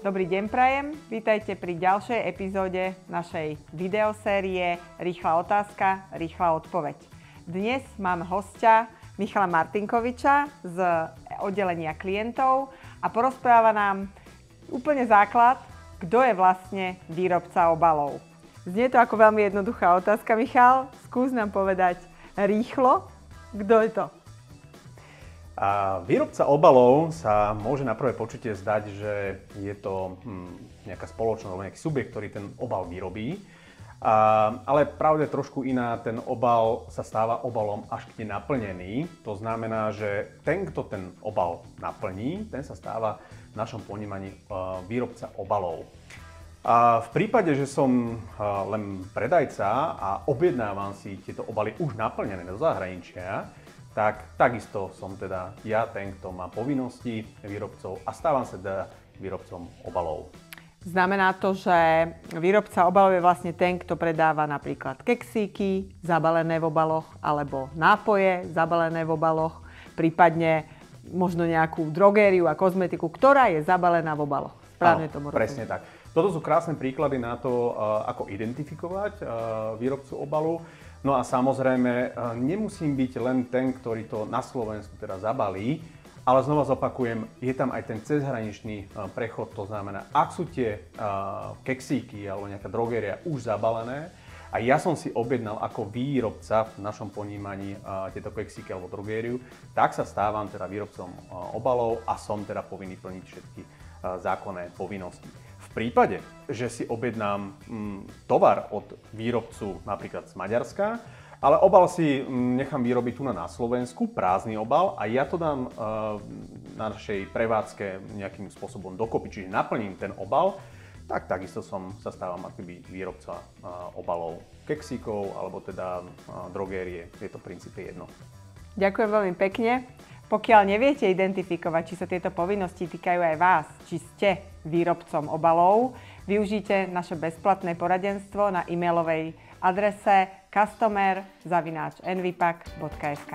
Dobrý deň prajem, vítajte pri ďalšej epizóde našej videosérie Rýchla otázka, rýchla odpoveď. Dnes mám hostia Michala Martinkoviča z oddelenia klientov a porozpráva nám úplne základ, kto je vlastne výrobca obalov. Znie to ako veľmi jednoduchá otázka, Michal. Skús nám povedať rýchlo, kto je to? A výrobca obalov sa môže na prvé počutie zdať, že je to nejaká spoločnosť alebo nejaký subjekt, ktorý ten obal vyrobí. Ale pravda je trošku iná, ten obal sa stáva obalom až keď je naplnený. To znamená, že ten, kto ten obal naplní, ten sa stáva v našom ponímaní výrobca obalov. A v prípade, že som len predajca a objednávam si tieto obaly už naplnené do zahraničia, takisto som teda ja ten, kto má povinnosti výrobcov a stávam sa teda výrobcom obalov. Znamená to, že výrobca obalov je vlastne ten, kto predáva napríklad keksíky zabalené v obaloch alebo nápoje zabalené v obaloch, prípadne možno nejakú drogériu a kozmetiku, ktorá je zabalená v obaloch. Správne tomu rozumiem. Presne tak. Toto sú krásne príklady na to, ako identifikovať výrobcu obalu. No a samozrejme, nemusím byť len ten, ktorý to na Slovensku teda zabalí, ale znova zopakujem, je tam aj ten cezhraničný prechod, to znamená, ak sú tie keksíky alebo nejaká drogéria už zabalené a ja som si objednal ako výrobca v našom ponímaní tieto keksíky alebo drogériu, tak sa stávam teda výrobcom obalov a som teda povinný plniť všetky zákonné povinnosti. V prípade, že si objednám tovar od výrobcu napríklad z Maďarska, ale obal si nechám vyrobiť tu na Slovensku, prázdny obal, a ja to dám na našej prevádzke nejakým spôsobom dokopy, čiže naplním ten obal, tak takisto sa stávam akoby výrobca obalov keksíkov alebo teda drogérie. Je to v princípe jedno. Ďakujem veľmi pekne. Pokiaľ neviete identifikovať, či sa tieto povinnosti týkajú aj vás, či ste výrobcom obalov, využite naše bezplatné poradenstvo na e-mailovej adrese customer@nvipak.sk.